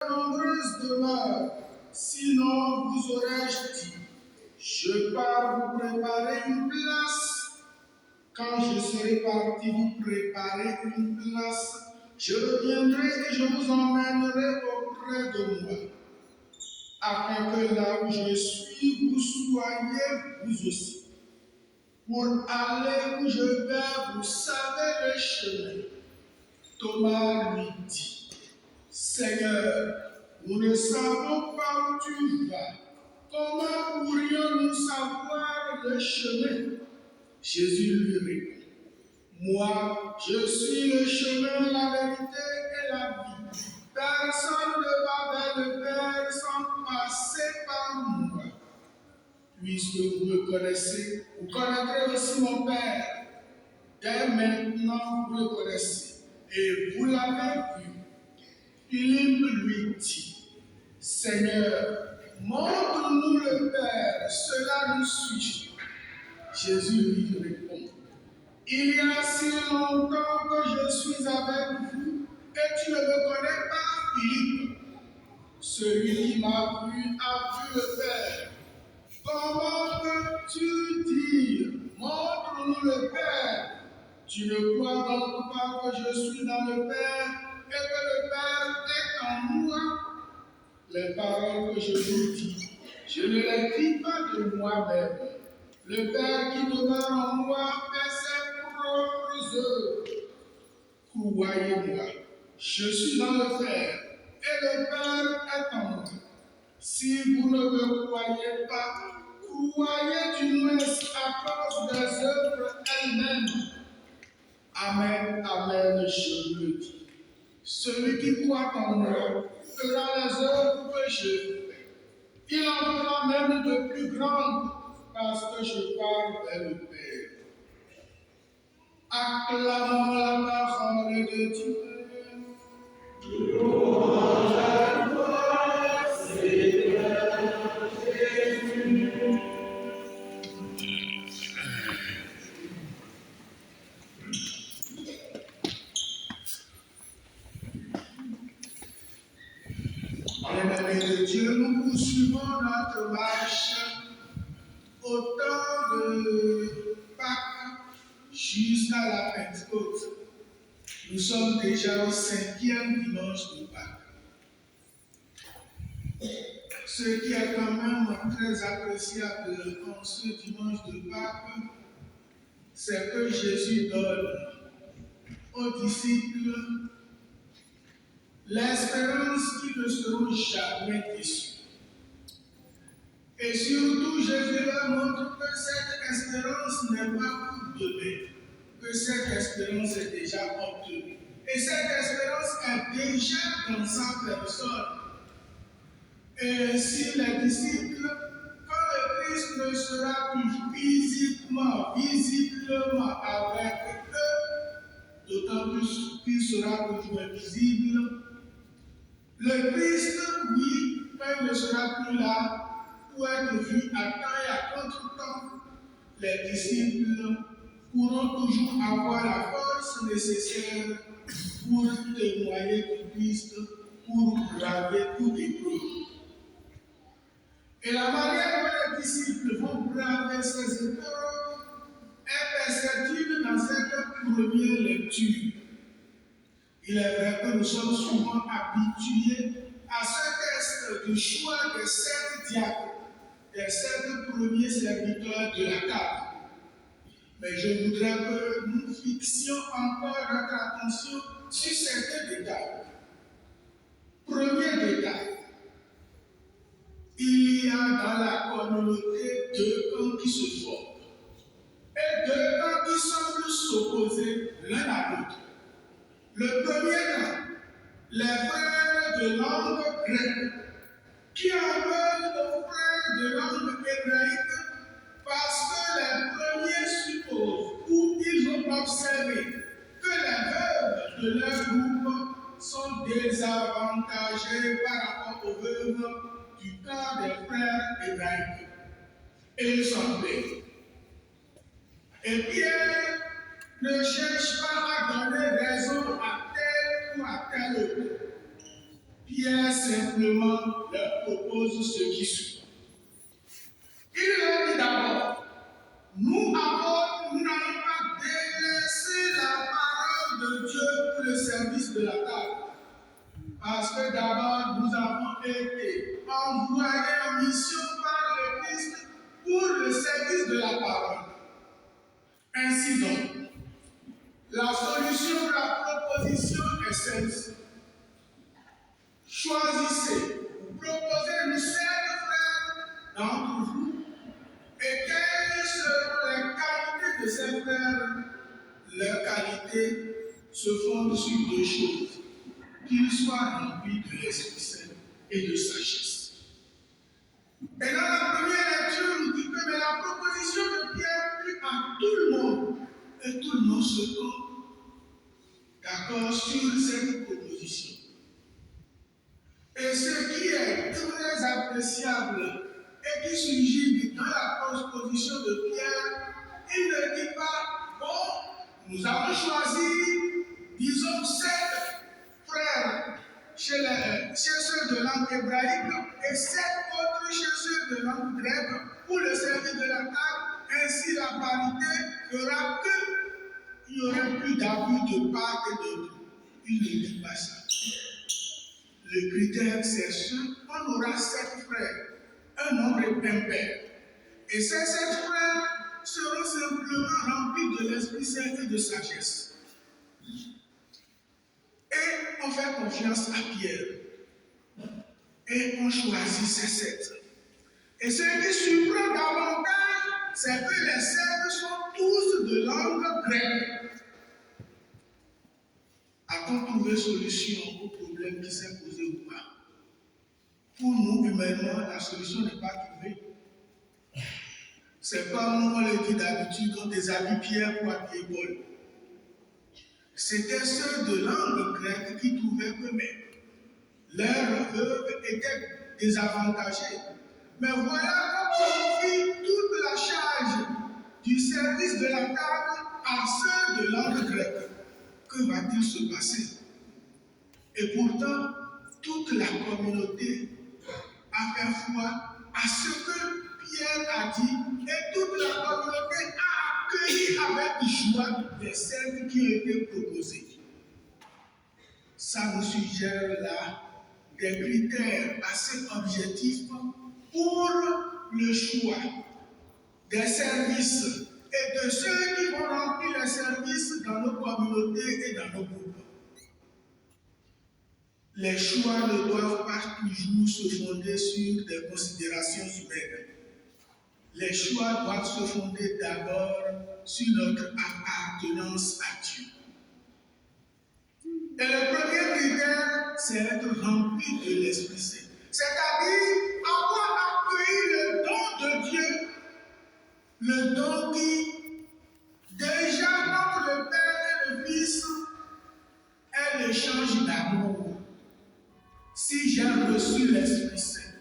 nombreuses demeures, sinon vous aurais-je dit, je pars vous préparer une place. Quand je serai parti vous préparer une place, je reviendrai et je vous emmènerai auprès de moi, afin que là où je suis, vous soyez vous aussi. Pour aller où je vais, vous savez le chemin. Thomas lui dit, Seigneur, nous ne savons pas où tu vas. Comment pourrions-nous savoir le chemin? Jésus lui répond, moi, je suis le chemin, la vérité et la vie. Personne ne va vers le Père sans passer par moi. Puisque vous me connaissez, vous connaîtrez aussi mon Père. Dès maintenant, vous le connaissez et vous l'avez vu. Philippe lui dit, Seigneur, montre-nous le Père, cela nous suffit. Jésus lui répond, il y a si longtemps que je suis avec vous et tu ne me connais pas, Philippe. Celui qui m'a vu a vu le Père. Comment peux-tu dire, montre-nous le Père? Tu ne crois donc pas que je suis dans le Père et que le Père est en moi? Les paroles que je vous dis, je ne les dis pas de moi-même. Le Père qui demeure en moi fait ses propres œuvres. Croyez-moi, je suis dans le Père et le Père est en moi. Si vous ne me croyez pas, croyez du moins à cause des œuvres elles-mêmes. Amen, amen, je vous le dis. Celui qui croit en moi fera les œuvres que je fais. Il en fera même de plus grandes, parce que je parle vers le Père. Acclamons la parole de Dieu. Bien-aimés de Dieu, nous poursuivons notre marche au temps de Pâques jusqu'à la Pentecôte. Nous sommes déjà au 5e dimanche de Pâques. Ce qui est quand même très appréciable en ce dimanche de Pâques, c'est que Jésus donne aux disciples l'espérance qu'ils ne seront jamais déçus. Et surtout, Jésus leur montre que cette espérance n'est pas pour demain, que cette espérance est déjà obtenue. Et cette espérance est déjà dans sa personne. Et si les disciples, quand le Christ ne sera plus visiblement avec eux, d'autant plus qu'il sera toujours invisible, le Christ, oui, quand il ne sera plus là, pour être vu à temps et à contre-temps, les disciples pourront toujours avoir la force nécessaire pour témoigner du Christ, pour braver toute épreuve. Et la manière dont les disciples vont braver ces épreuves est perceptible dans cette première lecture. Il est vrai que nous sommes souvent habitués à ce test de choix des 7 diacres, des 7 premiers serviteurs de la table. Mais je voudrais que nous fixions encore notre attention sur certains détails. Premier détail, il y a dans la communauté 2 camps qui se forment. Et 2 camps qui semblent s'opposer l'un à l'autre. Le premier camp, les frères de langue grecque, qui en veulent aux frères de langue hébraïque parce que les premiers supposent ou ils ont observé que les veuves de leur groupe sont désavantagées par rapport aux veuves du camp des frères hébraïques. Et ils sont plaints. Et Pierre ne cherche pas à donner raison à tel ou à tel autre. Pierre simplement leur propose ce qui suit. Il leur dit d'abord, nous n'allons pas délaisser la parole de Dieu pour le service de la table. Parce que d'abord, nous avons été envoyés en mission par le Christ pour le service de la parole. Ainsi donc, la solution de la proposition est celle-ci. Choisissez, proposez-nous 7 frères d'entre vous, et quelles seront les qualités de ces frères? Leurs qualités se fondent sur 2 choses. Qu'ils soient remplis de l'Esprit Saint et de sagesse. Et dans la première lecture, nous dit que la proposition de Pierre plut à tout le monde. Et tout le monde se trouve d'accord sur cette proposition. Et ce qui est très appréciable et qui surgit dans la proposition de Pierre, il ne dit pas, bon, nous avons choisi, disons, 7 frères chez ceux de langue hébraïque et 7 autres chez ceux de langue grecque pour le service de la table. Ainsi, la parité fera qu'il n'y aurait plus d'abus de part et d'autre. Il ne dit pas ça. Le critère, c'est ce qu'on aura 7 frères, un nombre impair. Et ces 7 frères seront simplement remplis de l'Esprit Saint et de sagesse. Et on fait confiance à Pierre. Et on choisit ces 7. Et ce qui surprend davantage, c'est que les 7 sont tous de langue grecque. A-t-on trouvé solution au problème qui s'est posé ou pas? Pour nous, humainement, la solution n'est pas trouvée. C'est comme on le dit d'habitude, on déshabille Pierre pour habiller Paul. C'était ceux de langue grecque qui trouvaient que leur veuve était désavantagée. Mais voilà qu'on confie toute la charge du service de la table à ceux de langue grecque. Que va-t-il se passer? Et pourtant, toute la communauté a fait foi à ce que Pierre a dit et toute la communauté a accueilli avec joie les scènes qui ont été proposées. Ça nous suggère là des critères assez objectifs pour le choix des services et de ceux qui vont remplir les services dans nos communautés et dans nos groupes. Les choix ne doivent pas toujours se fonder sur des considérations humaines. Les choix doivent se fonder d'abord sur notre appartenance à Dieu. Et le premier critère, c'est être rempli de l'Esprit Saint. C'est-à-dire avoir accueilli le don de Dieu, le don qui, déjà entre le Père et le Fils, est l'échange d'amour. Si j'ai reçu l'Esprit Saint,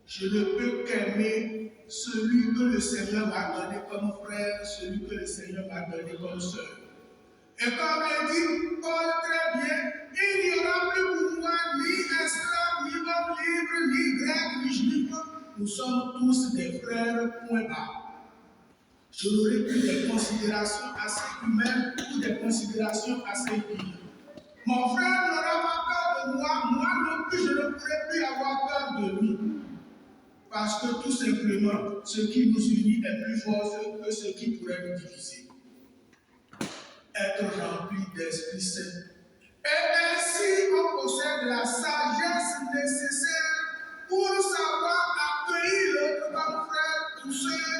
je ne peux qu'aimer celui que le Seigneur m'a donné comme frère, celui que le Seigneur m'a donné comme sœur. Et comme le dit Paul très bien, il n'y aura plus pour moi ni esclave, ni homme libre, ni grec, ni juif. Nous sommes tous des frères, point barre. Je n'aurai plus des considérations assez humaines ou des considérations assez divines. Mon frère n'aura pas peur de moi, moi non plus, je ne pourrai plus avoir peur de lui. Parce que tout simplement, ce qui nous unit est plus fort que ce qui pourrait nous diviser. Être rempli d'Esprit Saint. Et ainsi, on possède la sagesse nécessaire pour savoir accueillir l'autre comme frère ou sœur,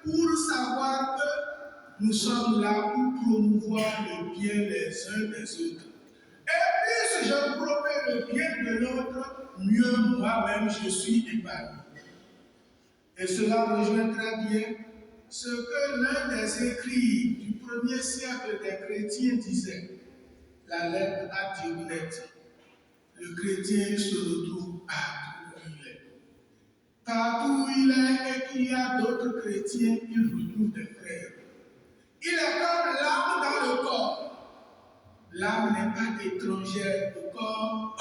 pour savoir que nous sommes là pour promouvoir le bien les uns des autres. Et plus je promets le bien de l'autre, mieux moi-même je suis épanoui. Et cela rejoint très bien ce que l'un des écrits du premier siècle des chrétiens disait, la lettre à Dionette. Le chrétien se retrouve partout où il est. Partout où il est et qu'il y a d'autres chrétiens, il retrouve des frères. Il est comme l'âme dans le corps. L'âme n'est pas étrangère au corps,